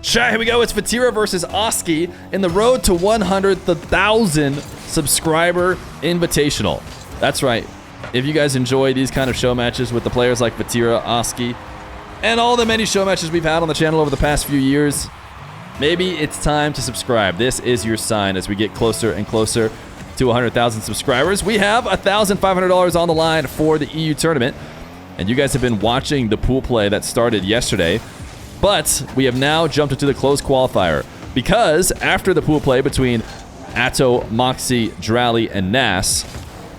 Chat, here we go. It's Vatira versus Oski in the road to 100,000 subscriber invitational. That's right. If you guys enjoy these kind of show matches with the players like Vatira, Oski, and all the many show matches we've had on the channel over the past few years, maybe it's time to subscribe. This is your sign as we get closer and closer to 100,000 subscribers. We have $1,500 on the line for the EU tournament, and you guys have been watching the pool play that started yesterday. But we have now jumped into the closed qualifier because after the pool play between Atto, Moxie, Drally, and Nas,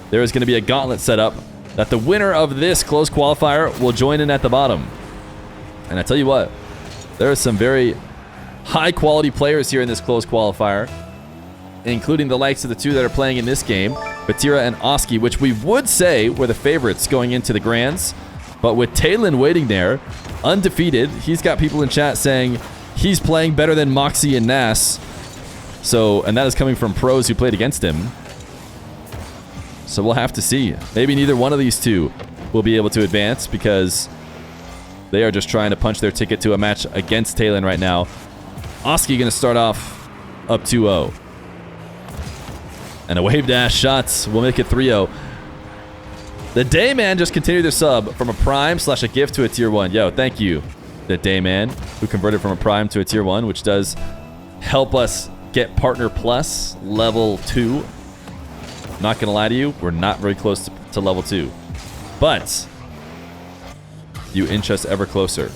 there is going to be a gauntlet set up that the winner of this closed qualifier will join in at the bottom. And I tell you what, there are some very high-quality players here in this closed qualifier, including the likes of the two that are playing in this game, Vatira and Oski, which we would say were the favorites going into the Grands. But with Talon waiting there, undefeated, he's got people in chat saying he's playing better than Moxie and Nas. So, and that is coming from pros who played against him. So we'll have to see. Maybe neither one of these two will be able to advance because they are just trying to punch their ticket to a match against Talon right now. Oski going to start off up 2-0. And a wave dash shots will make it 3-0. The Dayman just continued their sub from a prime / a gift to a tier 1. Yo, thank you, the Dayman, who converted from a prime to a tier 1, which does help us get partner plus level 2. Not gonna lie to you, we're not very close to level 2, but you inch us ever closer.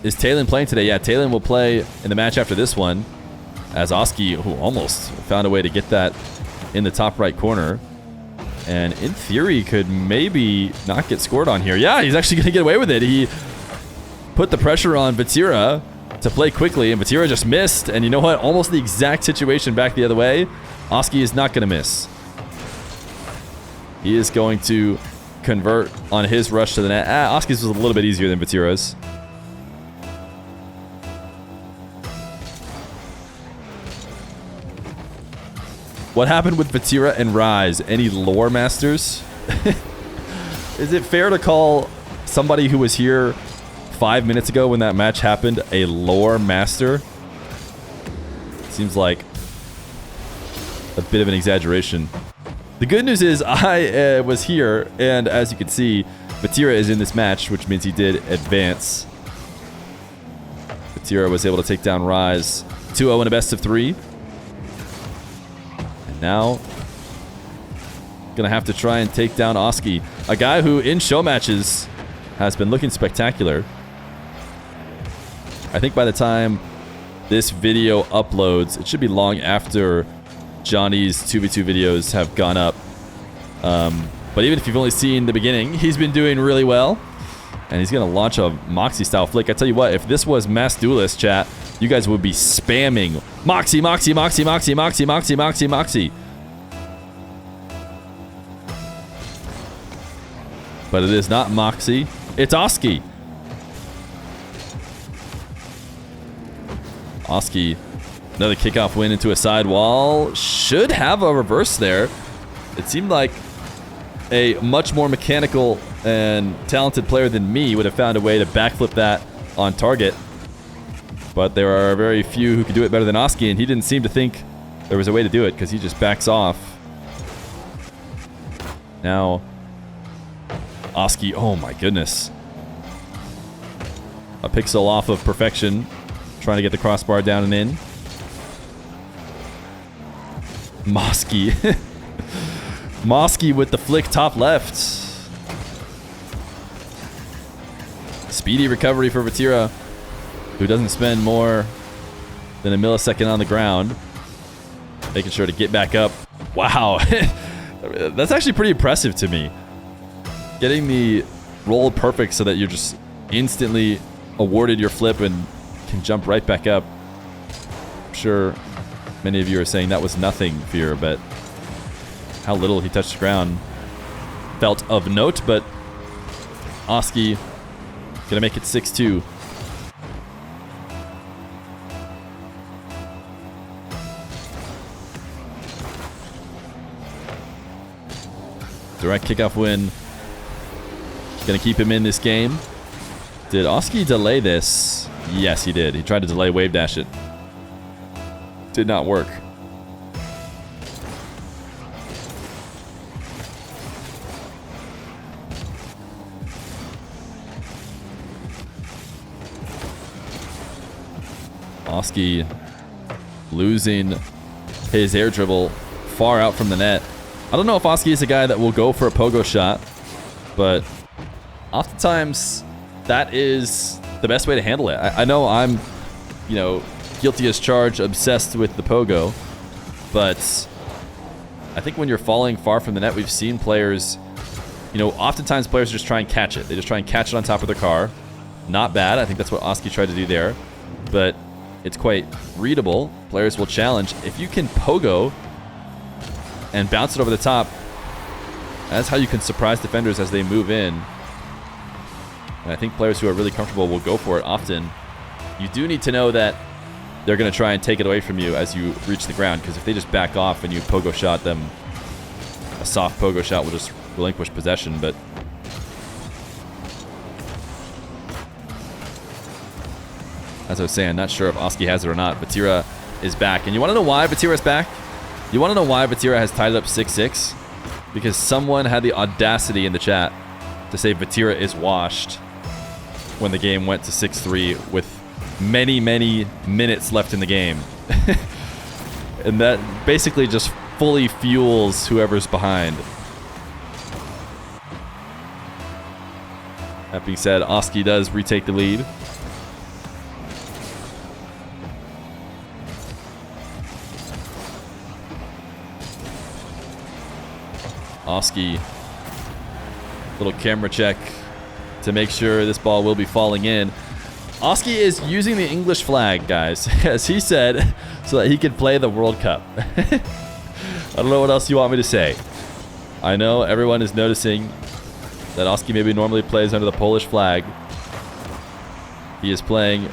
Is Talon playing today? Yeah, Talon will play in the match after this one, as Oski, who almost found a way to get that in the top right corner, and in theory could maybe not get scored on here. Yeah, he's actually gonna get away with it. He put the pressure on Vatira to play quickly, and Vatira just missed. And you know what? Almost the exact situation back the other way. Oski is not gonna miss. He is going to convert on his rush to the net. Oski's was a little bit easier than Vatira's. What happened with Vatira and Rise? Any lore masters? Is it fair to call somebody who was here 5 minutes ago when that match happened a lore master? Seems like a bit of an exaggeration. The good news is I was here, and as you can see, Vatira is in this match, which means he did advance. Vatira was able to take down Rise 2-0 in a best of 3. Now, gonna have to try and take down Oski, a guy who in show matches has been looking spectacular. I think by the time this video uploads, it should be long after Johnny's 2v2 videos have gone up. But even if you've only seen the beginning, he's been doing really well. And he's gonna launch a Moxie style flick. I tell you what, if this was Mass Duelist chat, you guys would be spamming Moxie, Moxie, Moxie, Moxie, Moxie, Moxie, Moxie, Moxie. But it is not Moxie. It's Oski. Oski, another kickoff win into a side wall. Should have a reverse there. It seemed like a much more mechanical and talented player than me would have found a way to backflip that on target. But there are very few who can do it better than Oski, and he didn't seem to think there was a way to do it because he just backs off. Now, Oski, oh my goodness. A pixel off of perfection, trying to get the crossbar down and in. Moski. Moski with the flick top left. Speedy recovery for Vatira, who doesn't spend more than a millisecond on the ground. Making sure to get back up. Wow. That's actually pretty impressive to me. Getting the roll perfect so that you're just instantly awarded your flip and can jump right back up. I'm sure many of you are saying that was nothing, Feer, but how little he touched the ground felt of note, but Oski gonna make it 6-2. Direct kickoff win Gonna keep him in this game. Did Oski delay this? Yes, he did. He tried to delay wave dash it. Did not work. Oski losing his air dribble far out from the net. I don't know if Oski is a guy that will go for a pogo shot, but oftentimes that is the best way to handle it. I know I'm, guilty as charged, obsessed with the pogo, but I think when you're falling far from the net, we've seen players, oftentimes players just try and catch it. They just try and catch it on top of their car. Not bad. I think that's what Oski tried to do there, but it's quite readable. Players will challenge. If you can pogo and bounce it over the top, that's how you can surprise defenders as they move in. And I think players who are really comfortable will go for it often. You do need to know that they're going to try and take it away from you as you reach the ground, because if they just back off and you pogo shot them, a soft pogo shot will just relinquish possession. But as I was saying, not sure if Oski has it or not. Vatira is back. And you want to know why Vatira is back? You want to know why Vatira has tied it up 6-6? Because someone had the audacity in the chat to say Vatira is washed when the game went to 6-3 with many, many minutes left in the game. And that basically just fully fuels whoever's behind. That being said, Oski does retake the lead. Oski, little camera check to make sure this ball will be falling in. Oski is using the English flag, guys, as he said, so that he can play the World Cup. I don't know what else you want me to say. I know everyone is noticing that Oski maybe normally plays under the Polish flag. He is playing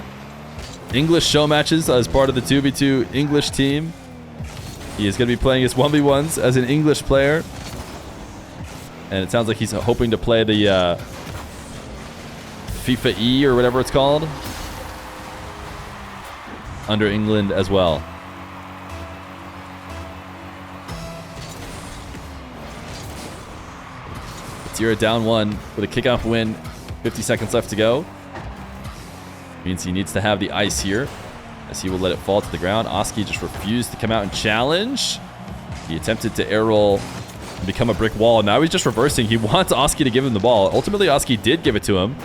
English show matches as part of the 2v2 English team. He is going to be playing his 1v1s as an English player. And it sounds like he's hoping to play the FIFA E or whatever it's called under England as well. Vatira down 1 with a kickoff win. 50 seconds left to go. Means he needs to have the ice here, as he will let it fall to the ground. Oski just refused to come out and challenge. He attempted to air roll and become a brick wall. Now he's just reversing. He wants Oski to give him the ball. Ultimately, Oski did give it to him,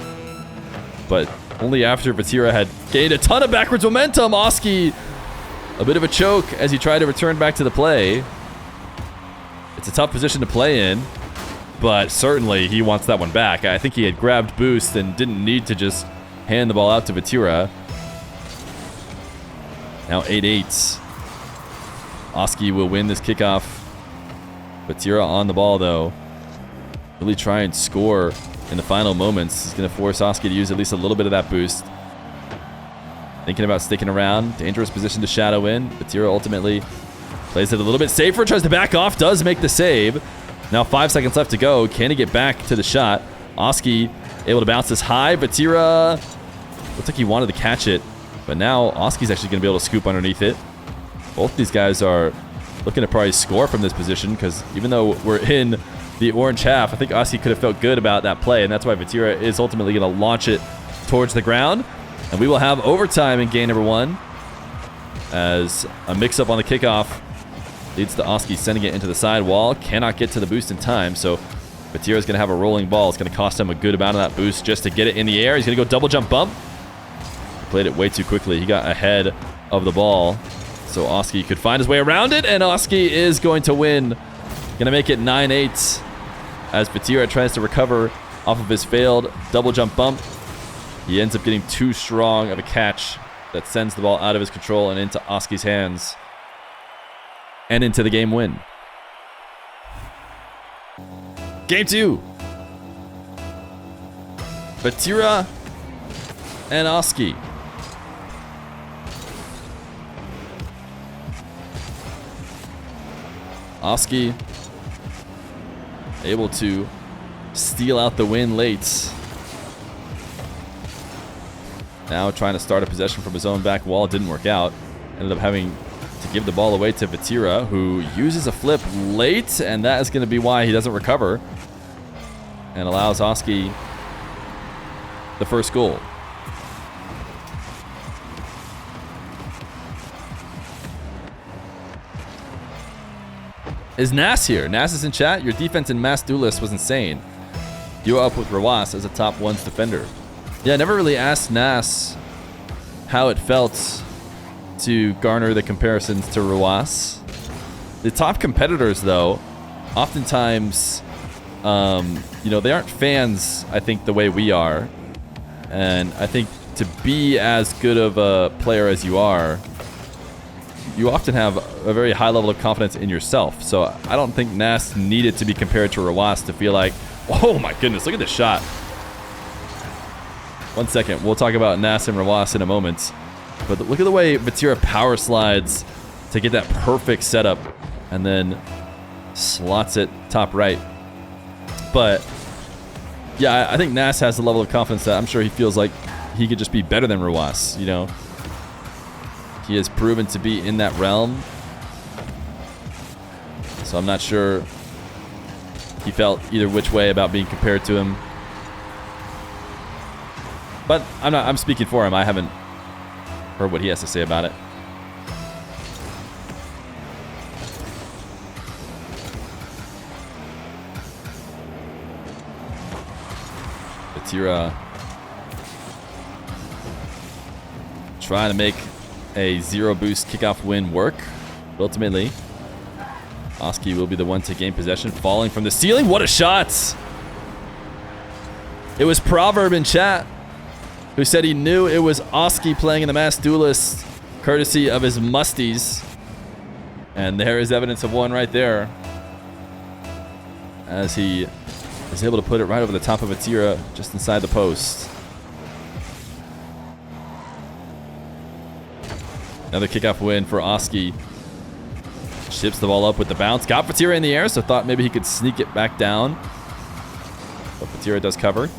but only after Vatira had gained a ton of backwards momentum. Oski, a bit of a choke as he tried to return back to the play. It's a tough position to play in, but certainly he wants that one back. I think he had grabbed boost and didn't need to just hand the ball out to Vatira. Now 8-8. Oski will win this kickoff. Vatira on the ball, though. Really try and score in the final moments. He's going to force Oski to use at least a little bit of that boost. Thinking about sticking around. Dangerous position to shadow in. Vatira ultimately plays it a little bit safer. Tries to back off. Does make the save. Now 5 seconds left to go. Can he get back to the shot? Oski able to bounce this high. Vatira looks like he wanted to catch it, but now Oski's actually going to be able to scoop underneath it. Both these guys are looking to probably score from this position, because even though we're in the orange half, I think Oski could have felt good about that play, and that's why Vatira is ultimately going to launch it towards the ground. And we will have overtime in game number 1, as a mix-up on the kickoff leads to Oski sending it into the sidewall. Cannot get to the boost in time, so Vatira is going to have a rolling ball. It's going to cost him a good amount of that boost just to get it in the air. He's going to go double jump bump. He played it way too quickly. He got ahead of the ball, so Oski could find his way around it, and Oski is going to win. Going to make it 9-8 as Vatira tries to recover off of his failed double jump bump. He ends up getting too strong of a catch that sends the ball out of his control and into Oski's hands, and into the game win. Game 2. Vatira and Oski. Oski able to steal out the win late. Now trying to start a possession from his own back wall. Didn't work out. Ended up having to give the ball away to Vatira, who uses a flip late, and that is going to be why he doesn't recover and allows Oski the first goal. Is Nas here? Nas is in chat. Your defense in Mass Duelist was insane. You were up with Rawas as a top ones defender. Yeah, I never really asked Nas how it felt to garner the comparisons to Rawas. The top competitors, though, oftentimes, you know, they aren't fans, I think, the way we are. And I think to be as good of a player as you are, you often have a very high level of confidence in yourself. So I don't think Nas needed to be compared to Rawas to feel like, oh my goodness, look at this shot. 1 second. We'll talk about Nas and Rawas in a moment. But look at the way Vatira power slides to get that perfect setup and then slots it top right. But yeah, I think Nas has a level of confidence that I'm sure he feels like he could just be better than Rawas, you know? He has proven to be in that realm. So I'm not sure he felt either which way about being compared to him. But I'm speaking for him. I haven't heard what he has to say about it. Vatira trying to make a zero boost kickoff win work. But ultimately, Oski will be the one to gain possession, falling from the ceiling. What a shot! It was Proverb in chat who said he knew it was Oski playing in the Mass Duelist, courtesy of his musties. And there is evidence of one right there, as he is able to put it right over the top of Vatira, just inside the post. Another kickoff win for Oski. Ships the ball up with the bounce. Got Vatira in the air, so thought maybe he could sneak it back down. But Vatira does cover.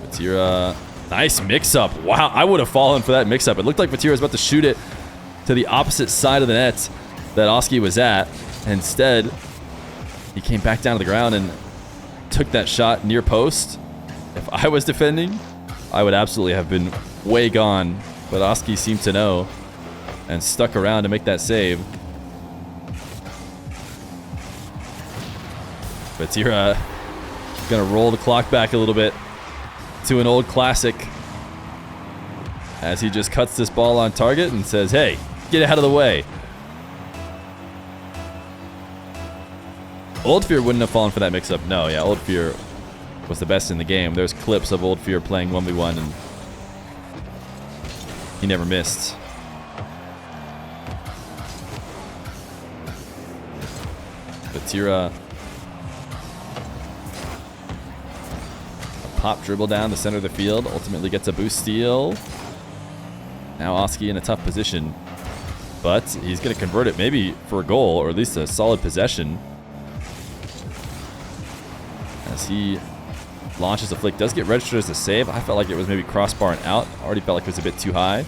Vatira, nice mix-up. Wow, I would have fallen for that mix-up. It looked like Vatira was about to shoot it to the opposite side of the net that Oski was at. Instead, he came back down to the ground and took that shot near post. If I was defending, I would absolutely have been way gone. But Oski seemed to know and stuck around to make that save. Vatira gonna roll the clock back a little bit to an old classic as he just cuts this ball on target and says, hey, get out of the way. Old Feer wouldn't have fallen for that mix-up. No, yeah, Old Feer was the best in the game. There's clips of Old Feer playing 1v1 and he never missed. Vatira, a pop dribble down the center of the field, ultimately gets a boost steal. Now Oski in a tough position, but he's going to convert it maybe for a goal or at least a solid possession. As he launches a flick, does get registered as a save. I felt like it was maybe crossbar and out. Already felt like it was a bit too high.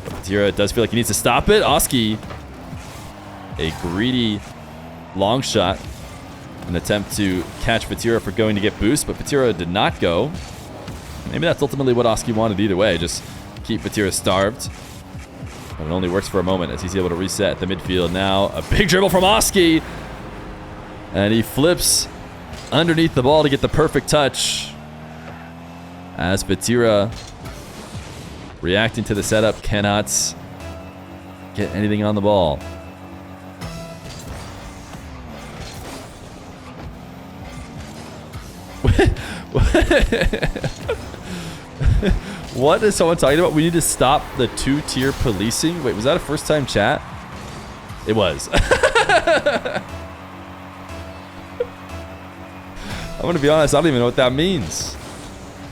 But Vatira does feel like he needs to stop it. Oski, a greedy long shot, an attempt to catch Vatira for going to get boost, but Vatira did not go. Maybe that's ultimately what Oski wanted either way, just keep Vatira starved. But it only works for a moment as he's able to reset at the midfield. Now a big dribble from Oski, and he flips underneath the ball to get the perfect touch as Vatira, reacting to the setup, cannot get anything on the ball. What is someone talking about? We need to stop the two-tier policing. Wait, was that a first-time chat? It was. I'm gonna be honest, I don't even know what that means.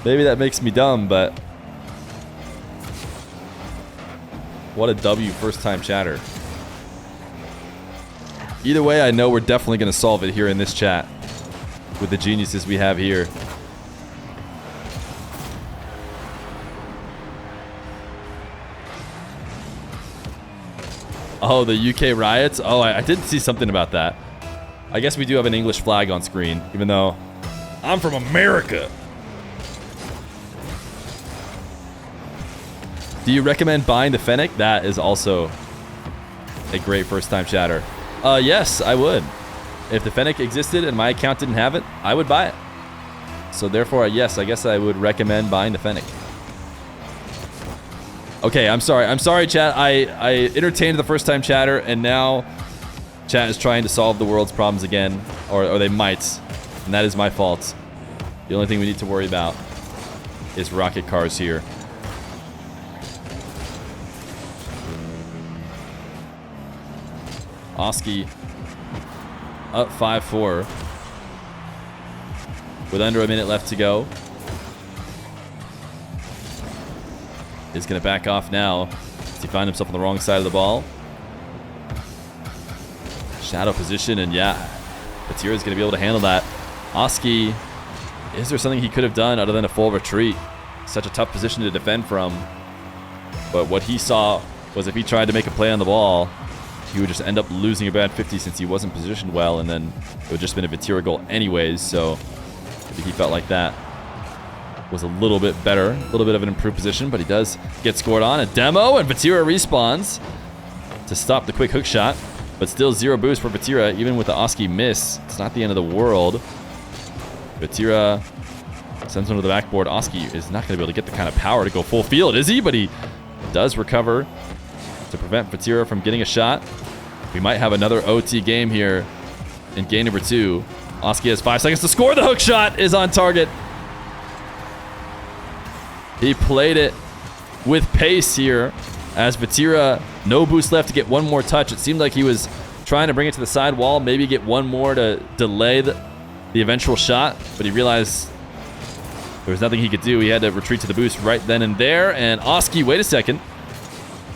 Maybe that makes me dumb, but What a W first time chatter. Either way, I know we're definitely going to solve it here in this chat with the geniuses we have here. Oh, the UK riots? Oh, I did see something about that. I guess we do have an English flag on screen, even though I'm from America. Do you recommend buying the Fennec? That is also a great first-time chatter. Yes, I would. If the Fennec existed and my account didn't have it, I would buy it. So therefore, yes, I guess I would recommend buying the Fennec. Okay, I'm sorry. I'm sorry, chat. I entertained the first-time chatter, and now chat is trying to solve the world's problems again. Or they might. And that is my fault. The only thing we need to worry about is rocket cars here. Oski up 5-4 with under a minute left to go. Is going to back off now. Does he find himself on the wrong side of the ball? Shadow position, and yeah, Vatira is going to be able to handle that. Oski, is there something he could have done other than a full retreat? Such a tough position to defend from. But what he saw was if he tried to make a play on the ball, he would just end up losing a bad 50 since he wasn't positioned well, and then it would just been a Vatira goal anyways, so maybe he felt like that was a little bit better, a little bit of an improved position, but he does get scored on. A demo, and Vatira respawns to stop the quick hook shot, but still 0 boost for Vatira, even with the Oski miss. It's not the end of the world. Vatira sends him to the backboard. Oski is not going to be able to get the kind of power to go full field, is he? But he does recover to prevent Vatira from getting a shot. We might have another OT game here in game number 2. Oski has 5 seconds to score. The hook shot is on target. He played it with pace here as Vatira, no boost left to get one more touch. It seemed like he was trying to bring it to the side wall, maybe get one more to delay the eventual shot, but he realized there was nothing he could do. He had to retreat to the boost right then and there, and Oski, wait a second.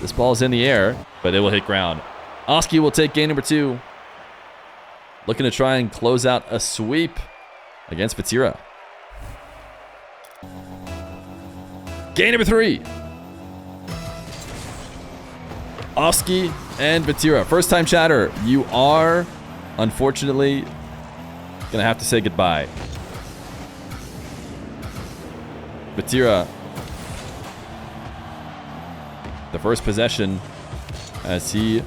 This ball is in the air, but it will hit ground. Oski will take game number 2. Looking to try and close out a sweep against Vatira. Game number 3. Oski and Vatira. First time chatter, you are unfortunately gonna have to say goodbye. Vatira, the first possession, as he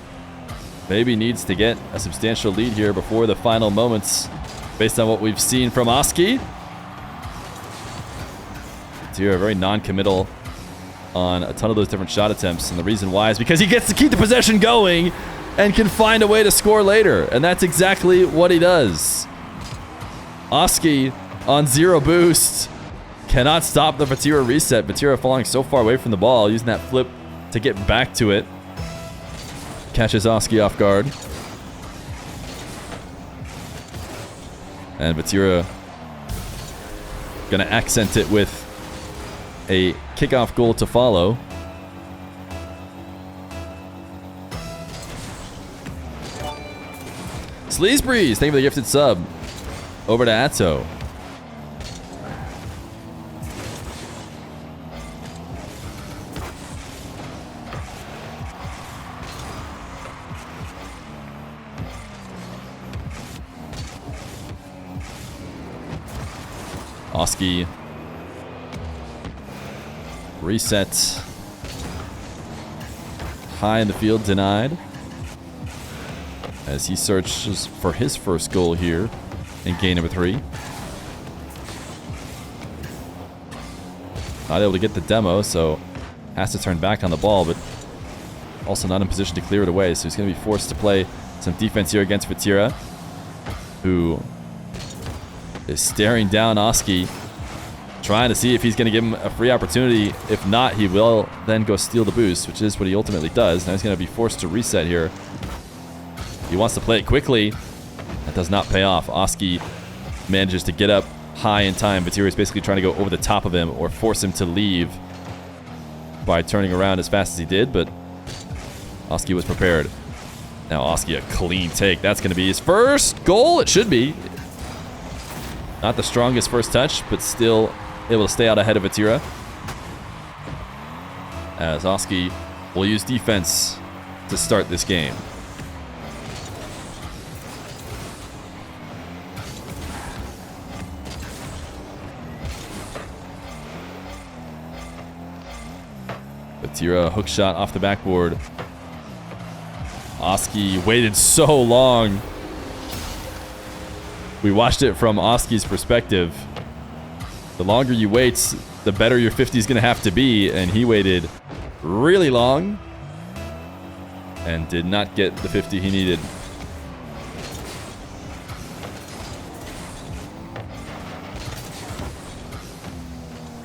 maybe needs to get a substantial lead here before the final moments based on what we've seen from Oski. Vatira very non-committal on a ton of those different shot attempts, and the reason why is because he gets to keep the possession going and can find a way to score later, and that's exactly what he does. Oski on 0 boost cannot stop the Vatira reset. Vatira falling so far away from the ball, using that flip to get back to it. Catches Oski off guard. And Vatira gonna accent it with a kickoff goal to follow. Sleazebreeze, thank you for the gifted sub. Over to Atto. Oski. Reset. High in the field, denied. As he searches for his first goal here in game number 3. Not able to get the demo, so has to turn back on the ball, but also not in position to clear it away. So he's going to be forced to play some defense here against Vatira, who is staring down Oski, trying to see if he's going to give him a free opportunity. If not, he will then go steal the boost, which is what he ultimately does. Now he's going to be forced to reset here. He wants to play it quickly. That does not pay off. Oski manages to get up high in time. Vatira is basically trying to go over the top of him or force him to leave by turning around as fast as he did, but Oski was prepared. Now Oski, a clean take. That's going to be his first goal. It should be. Not the strongest first touch, but still able to stay out ahead of Vatira. As Oski will use defense to start this game. Vatira, hook shot off the backboard. Oski waited so long. We watched it from Oski's perspective. The longer you wait, the better your 50 is going to have to be. And he waited really long and did not get the 50 he needed.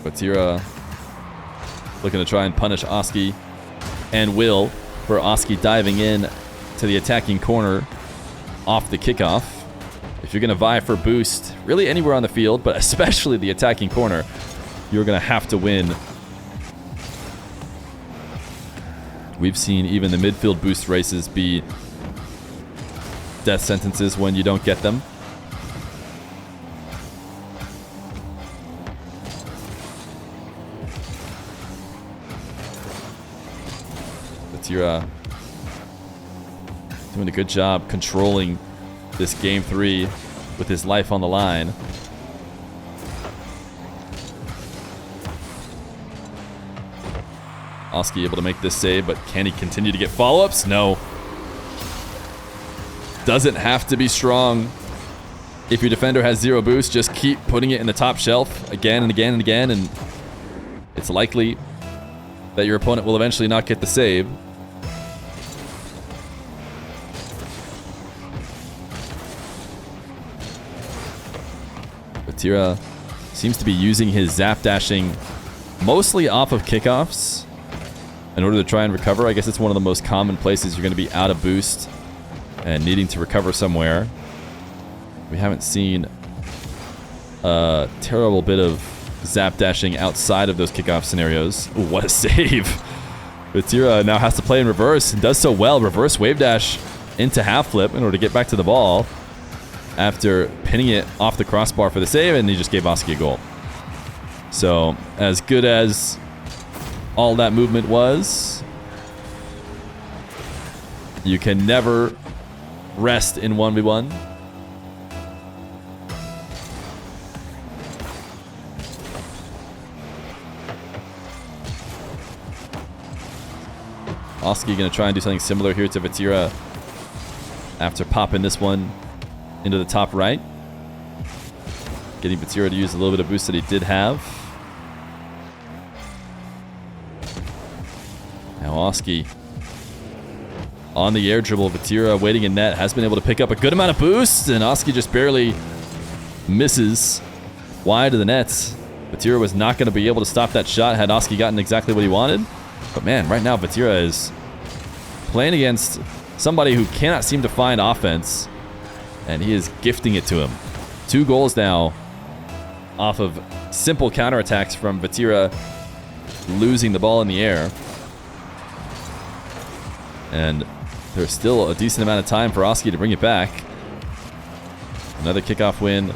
Vatira looking to try and punish Oski, and will, for Oski diving in to the attacking corner off the kickoff. If you're going to vie for boost, really anywhere on the field, but especially the attacking corner, you're going to have to win. We've seen even the midfield boost races be death sentences when you don't get them. Vatira doing a good job controlling this game 3 with his life on the line. Oski able to make this save, but can he continue to get follow-ups? No. Doesn't have to be strong. If your defender has 0 boost, just keep putting it in the top shelf again and again and again, and it's likely that your opponent will eventually not get the save. Vatira seems to be using his zap dashing mostly off of kickoffs in order to try and recover. I guess it's one of the most common places you're going to be out of boost and needing to recover somewhere. We haven't seen a terrible bit of zap dashing outside of those kickoff scenarios. Ooh, what a save. Vatira now has to play in reverse and does so well. Reverse wave dash into half flip in order to get back to the ball after pinning it off the crossbar for the save, and he just gave Oski a goal. So, as good as all that movement was, you can never rest in 1v1. Oski going to try and do something similar here to Vatira after popping this one into the top right. Getting Vatira to use a little bit of boost that he did have. Now Oski on the air dribble. Vatira waiting in net, has been able to pick up a good amount of boost, and Oski just barely misses wide of the net. Vatira was not going to be able to stop that shot had Oski gotten exactly what he wanted. But man, right now Vatira is playing against somebody who cannot seem to find offense, and he is gifting it to him. 2 goals now off of simple counterattacks from Vatira losing the ball in the air. And there's still a decent amount of time for Oski to bring it back. Another kickoff win.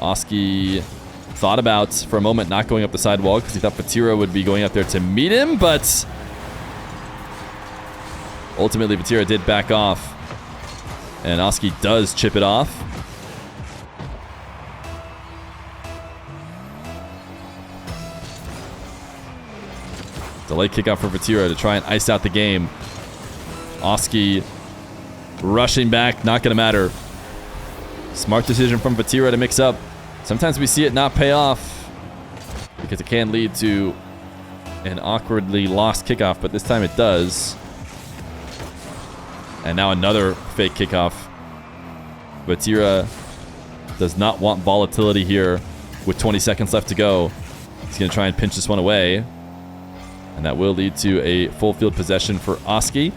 Oski thought about for a moment not going up the sidewall because he thought Vatira would be going up there to meet him, but ultimately Vatira did back off, and Oski does chip it off. Delayed kickoff for Vatira to try and ice out the game. Oski rushing back, not going to matter. Smart decision from Vatira to mix up. Sometimes we see it not pay off because it can lead to an awkwardly lost kickoff, but this time it does. And now another fake kickoff. Vatira does not want volatility here with 20 seconds left to go. He's going to try and pinch this one away. And that will lead to a full field possession for Oski,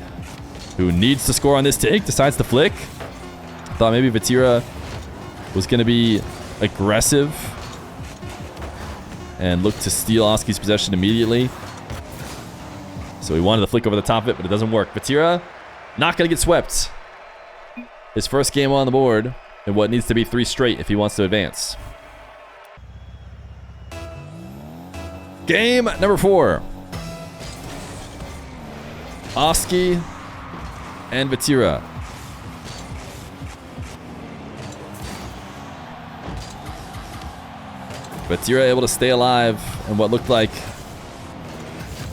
who needs to score on this take, decides to flick. Thought maybe Vatira was going to be aggressive and look to steal Oski's possession immediately. So he wanted to flick over the top of it, but it doesn't work. Vatira not going to get swept. His first game on the board and what needs to be 3 straight if he wants to advance. Game number 4. Oski and Vatira. Vatira able to stay alive in what looked like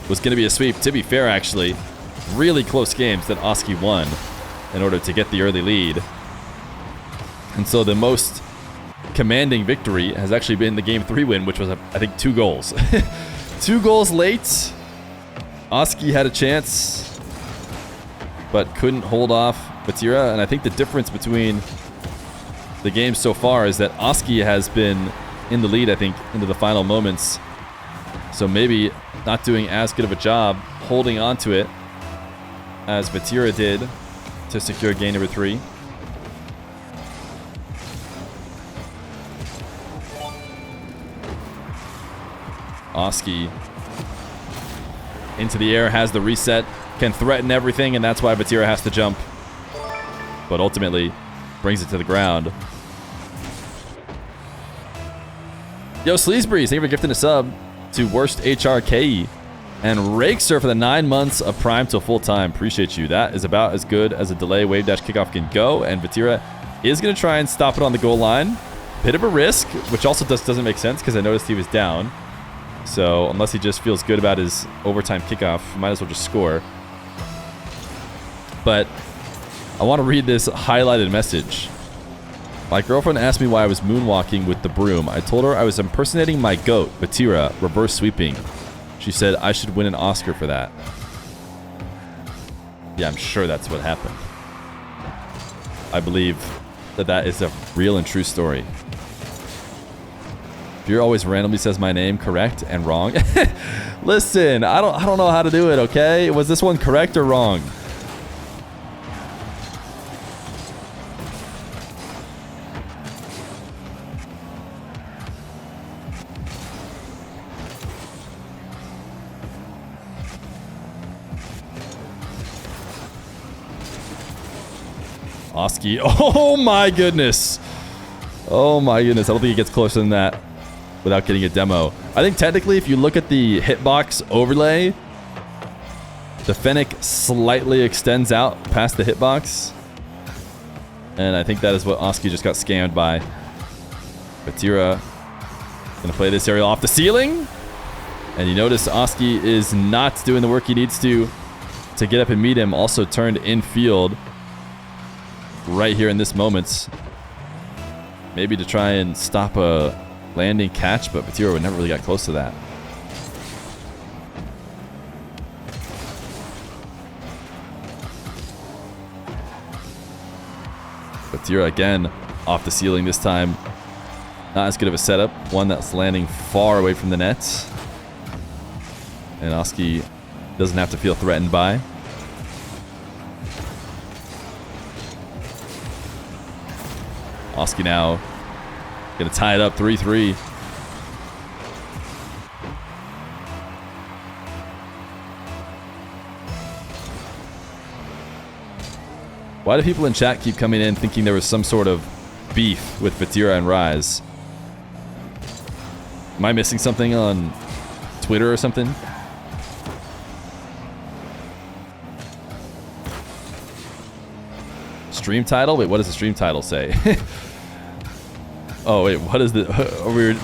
was going to be a sweep. To be fair, actually, really close games that Oski won in order to get the early lead. And so the most commanding victory has actually been the game 3 win, which was, I think, 2 goals. 2 goals late. Oski had a chance, but couldn't hold off Vatira. And I think the difference between the games so far is that Oski has been in the lead, I think, into the final moments. So maybe not doing as good of a job holding on to it as Vatira did to secure game number 3. Oski into the air, has the reset, can threaten everything, and that's why Vatira has to jump. But ultimately brings it to the ground. Yo, Sleesbury, thank you for gifting a sub to Worst HRKE. And Rakester for the 9 months of Prime till full time. Appreciate you. That is about as good as a delay wave dash kickoff can go. And Vatira is going to try and stop it on the goal line. Bit of a risk, which also doesn't make sense because I noticed he was down. So unless he just feels good about his overtime kickoff, might as well just score. But I want to read this highlighted message. My girlfriend asked me why I was moonwalking with the broom. I told her I was impersonating my goat, Vatira, reverse sweeping. She said I should win an Oscar for that. Yeah, I'm sure that's what happened. I believe that that is a real and true story. Feer always randomly says my name correct and wrong. Listen, I don't know how to do it, okay? Was this one correct or wrong? Oski. Oh my goodness. Oh my goodness. I don't think he gets closer than that without getting a demo. I think technically if you look at the hitbox overlay, the Fennec slightly extends out past the hitbox. And I think that is what Oski just got scammed by. Vatira gonna play this aerial off the ceiling. And you notice Oski is not doing the work he needs to get up and meet him. Also turned in field right here in this moment. Maybe to try and stop a landing catch, but Vatira never really got close to that. Vatira again off the ceiling this time. Not as good of a setup. One that's landing far away from the net. And Oski doesn't have to feel threatened by. Oski now gonna tie it up 3-3. Why do people in chat keep coming in thinking there was some sort of beef with Vatira and Rise? Am I missing something on Twitter or something? Stream title? Wait, what does the stream title say? Oh, wait, what is the...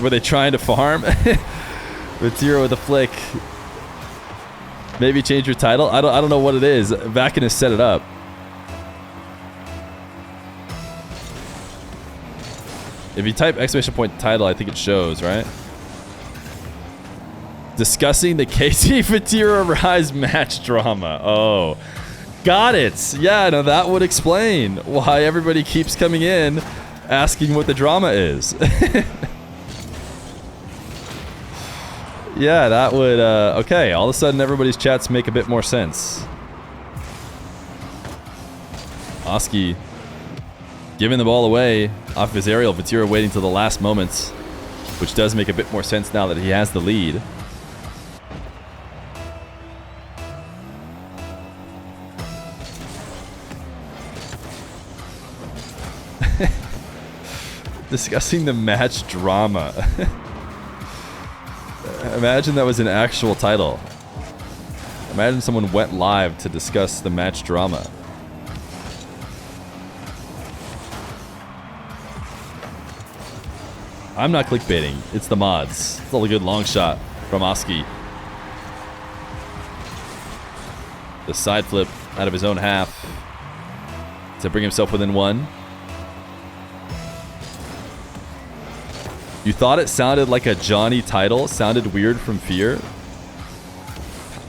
Were they trying to farm? Vatira with a flick. Maybe change your title? I don't know what it is. Vakin has set it up. If you type exclamation point title, I think it shows, right? Discussing the KT Vatira Rise match drama. Oh. Got it. Yeah, no, that would explain why everybody keeps coming in asking what the drama is. Yeah, that would, okay, all of a sudden everybody's chats make a bit more sense. Oski giving the ball away off his aerial. Vatira waiting till the last moments, which does make a bit more sense now that he has the lead. Discussing the match drama. Imagine that was an actual title. Imagine someone went live to discuss the match drama. I'm not clickbaiting. It's the mods. It's all a good long shot from Oski. The side flip out of his own half to bring himself within one. You thought it sounded like a Johnny title? Sounded weird from Feer?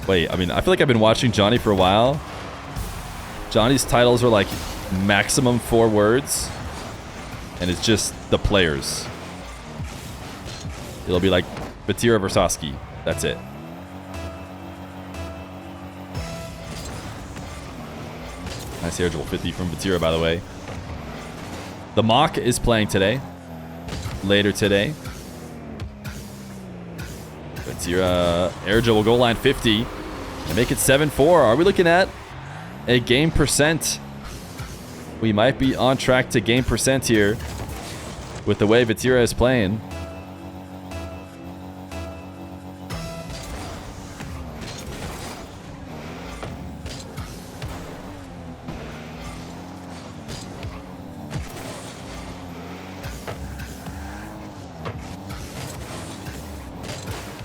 Wait, I mean, I feel like I've been watching Johnny for a while. Johnny's titles are like maximum 4 words. And it's just the players. It'll be like Vatira versus Oski. That's it. Nice air dribble 50 from Vatira, by the way. The Mock is playing today. Later today. Vatira air dribble goal line 50. And make it 7-4. Are we looking at a game percent? We might be on track to game percent here with the way Vatira is playing.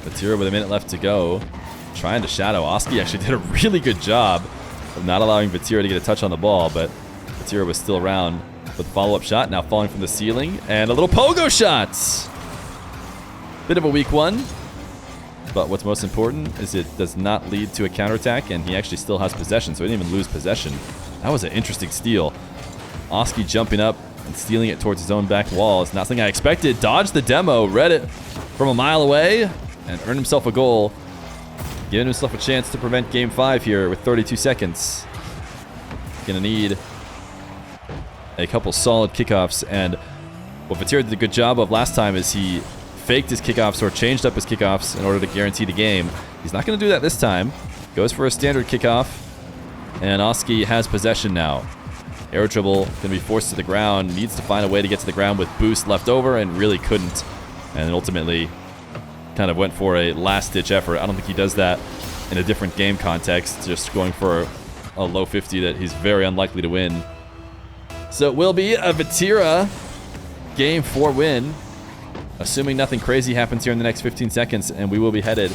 Vatira with a minute left to go. Trying to shadow. Oski actually did a really good job of not allowing Vatira to get a touch on the ball, but Vatira was still around with follow-up shot. Now falling from the ceiling. And a little pogo shot. Bit of a weak one. But what's most important is it does not lead to a counterattack, and he actually still has possession, so he didn't even lose possession. That was an interesting steal. Oski jumping up and stealing it towards his own back wall. It's not something I expected. Dodged the demo. Read it from a mile away. And earned himself a goal. Giving himself a chance to prevent game 5 here with 32 seconds. Gonna need a couple solid kickoffs. And what Vatira did a good job of last time is he faked his kickoffs or changed up his kickoffs in order to guarantee the game. He's not gonna do that this time. Goes for a standard kickoff. And Oski has possession now. Air dribble gonna be forced to the ground. Needs to find a way to get to the ground with boost left over and really couldn't. And ultimately kind of went for a last-ditch effort. I don't think he does that in a different game context, just going for a low 50 that he's very unlikely to win. So it will be a Vatira game 4 win, assuming nothing crazy happens here in the next 15 seconds, and we will be headed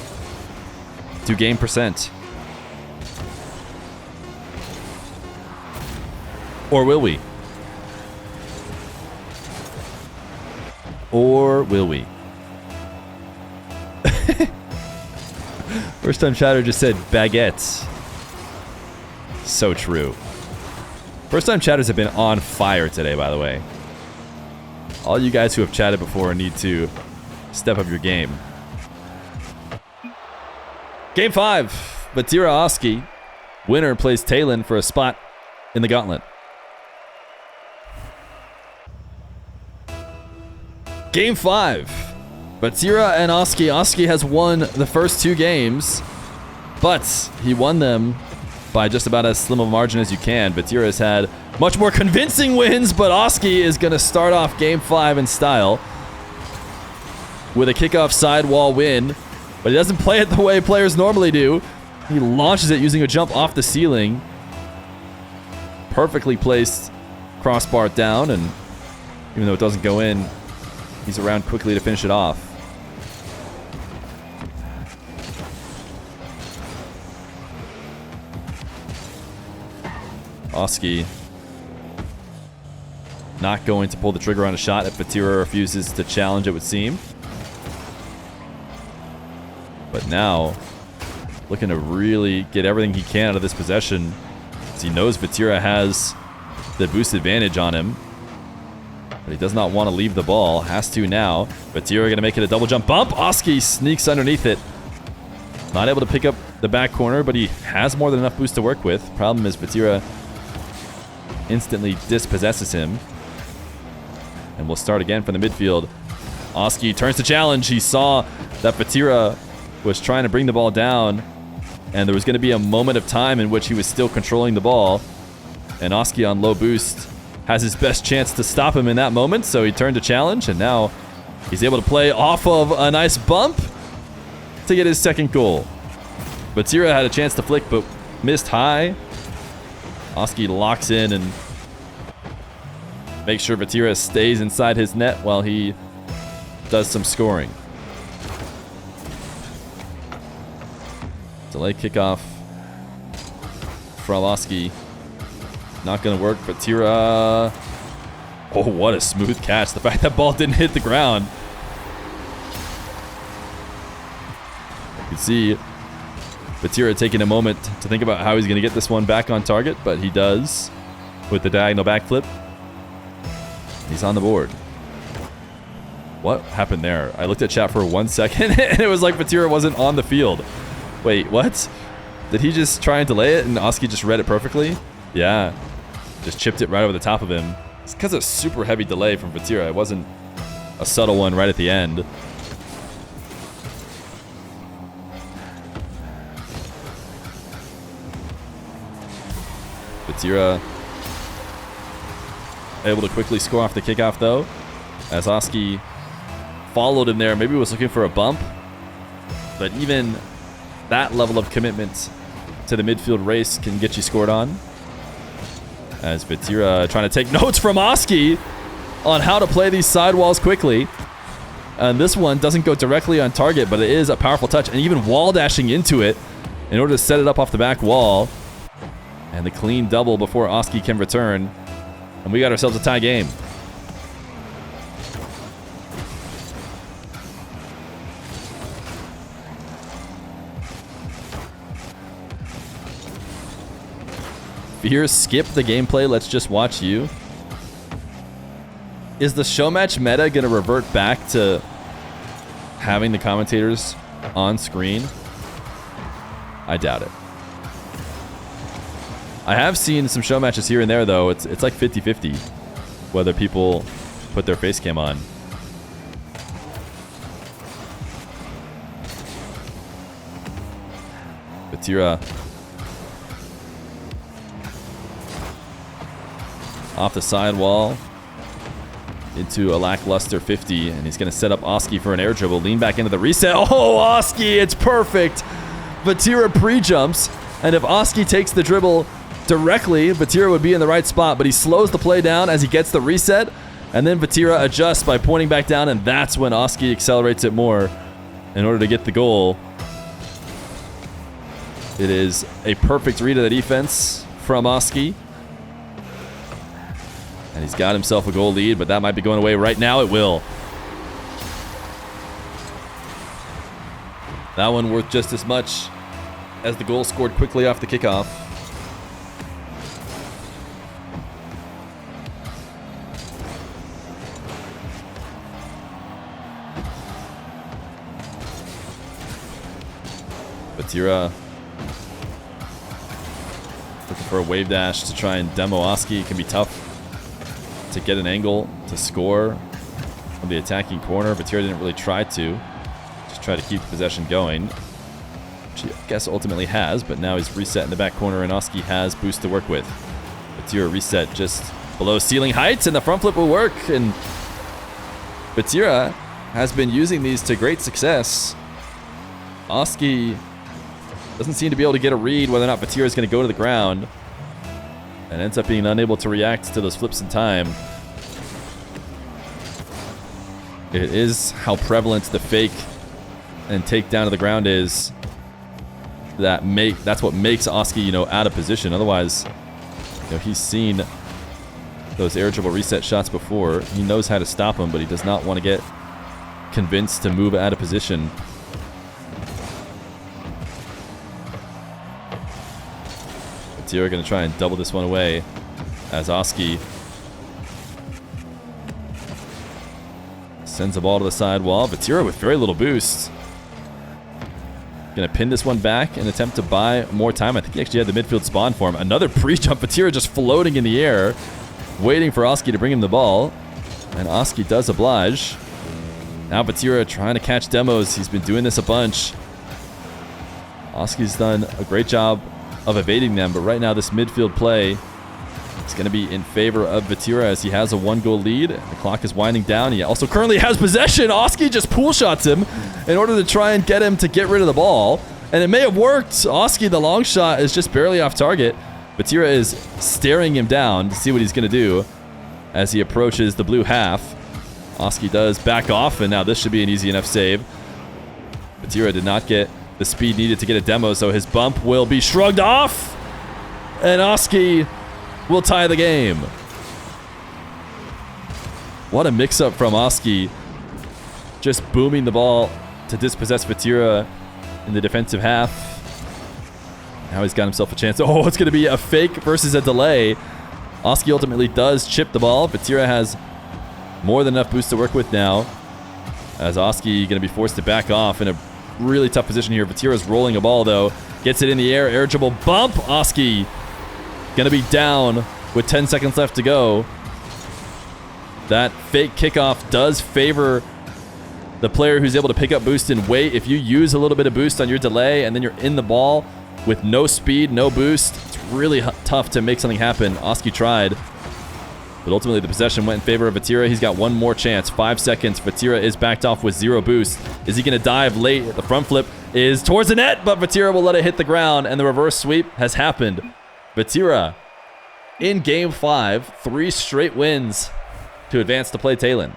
to game percent. Or will we? Or will we? First time chatter just said baguettes. So true. First time chatters have been on fire today, by the way. All you guys who have chatted before need to step up your game. Game 5. Vatira Oski. Winner plays Talon for a spot in the gauntlet. Game 5. Vatira and Oski. Oski has won the first 2 games, but he won them by just about as slim a margin as you can. Vatira has had much more convincing wins, but Oski is going to start off game 5 in style with a kickoff sidewall win, but he doesn't play it the way players normally do. He launches it using a jump off the ceiling. Perfectly placed crossbar down, and even though it doesn't go in, he's around quickly to finish it off. Oski not going to pull the trigger on a shot if Vatira refuses to challenge, it would seem. But now, looking to really get everything he can out of this possession, as he knows Vatira has the boost advantage on him. But he does not want to leave the ball. Has to now. Vatira going to make it a double jump bump. Oski sneaks underneath it. Not able to pick up the back corner, but he has more than enough boost to work with. Problem is Vatira instantly dispossesses him. And we'll start again from the midfield. Oski turns to challenge. He saw that Vatira was trying to bring the ball down, and there was going to be a moment of time in which he was still controlling the ball. And Oski on low boost has his best chance to stop him in that moment, so he turned to challenge, and now he's able to play off of a nice bump to get his second goal. Vatira had a chance to flick, but missed high. Oski locks in and makes sure Vatira stays inside his net while he does some scoring. Delay kickoff from Oski. Not going to work. Vatira. Oh, what a smooth catch. The fact that ball didn't hit the ground. You can see Vatira taking a moment to think about how he's going to get this one back on target, but he does with the diagonal backflip. He's on the board. What happened there? I looked at chat for 1 second, and it was like Vatira wasn't on the field. Wait, what? Did he just try and delay it, and Oski just read it perfectly? Yeah. Just chipped it right over the top of him. It's because of super heavy delay from Vatira. It wasn't a subtle one right at the end. Vatira able to quickly score off the kickoff, though, as Oski followed him there. Maybe was looking for a bump, but even that level of commitment to the midfield race can get you scored on. As Vatira trying to take notes from Oski on how to play these sidewalls quickly. And this one doesn't go directly on target, but it is a powerful touch, and even wall dashing into it in order to set it up off the back wall. And the clean double before Oski can return. And we got ourselves a tie game. Feer, skip the gameplay. Let's just watch you. Is the show match meta going to revert back to having the commentators on screen? I doubt it. I have seen some show matches here and there, though. It's like 50-50 whether people put their face cam on. Vatira off the sidewall into a lackluster 50, and he's going to set up Oski for an air dribble. Lean back into the reset. Oh, Oski, it's perfect. Vatira pre-jumps, and if Oski takes the dribble directly, Vatira would be in the right spot, but he slows the play down as he gets the reset, and then Vatira adjusts by pointing back down, and that's when Oski accelerates it more in order to get the goal. It is a perfect read of the defense from Oski. And he's got himself a goal lead, but that might be going away right now. It will. That one worth just as much as the goal scored quickly off the kickoff. Vatira looking for a wave dash to try and demo Oski. It can be tough to get an angle to score from the attacking corner. Vatira didn't really try to. Just try to keep possession going, which I guess ultimately has, but now he's reset in the back corner, and Oski has boost to work with. Vatira reset just below ceiling heights, and the front flip will work, and Vatira has been using these to great success. Oski doesn't seem to be able to get a read whether or not Vatira is going to go to the ground, and ends up being unable to react to those flips in time. It is how prevalent the fake and take down to the ground is. That's what makes Oski, out of position. Otherwise, he's seen those air dribble reset shots before. He knows how to stop them, but he does not want to get convinced to move out of position. Vatira going to try and double this one away as Oski sends the ball to the sidewall. Vatira with very little boost. Going to pin this one back and attempt to buy more time. I think he actually had the midfield spawn for him. Another pre-jump. Vatira just floating in the air, waiting for Oski to bring him the ball. And Oski does oblige. Now Vatira trying to catch demos. He's been doing this a bunch. Oski's done a great job of evading them, but right now this midfield play It's going to be in favor of Vatira as he has a 1-goal lead. The clock is winding down. He also currently has possession. Oski just pool shots him in order to try and get him to get rid of the ball. And it may have worked. Oski, the long shot, is just barely off target. Vatira is staring him down to see what he's going to do as he approaches the blue half. Oski does back off, and now this should be an easy enough save. Vatira did not get the speed needed to get a demo, so his bump will be shrugged off. And Oski will tie the game. What a mix-up from Oski. Just booming the ball to dispossess Vatira in the defensive half. Now he's got himself a chance. Oh, it's going to be a fake versus a delay. Oski ultimately does chip the ball. Vatira has more than enough boost to work with now. As Oski going to be forced to back off in a really tough position here. Vatira's rolling a ball, though. Gets it in the air. Air dribble bump. Oski going to be down with 10 seconds left to go. That fake kickoff does favor the player who's able to pick up boost and wait. If you use a little bit of boost on your delay and then you're in the ball with no speed, no boost, it's really tough to make something happen. Oski tried, but ultimately the possession went in favor of Vatira. He's got one more chance. 5 seconds. Vatira is backed off with 0 boost. Is he going to dive late? The front flip is towards the net, but Vatira will let it hit the ground, and the reverse sweep has happened. Vatira in Game 5, 3 straight wins to advance to play Talon.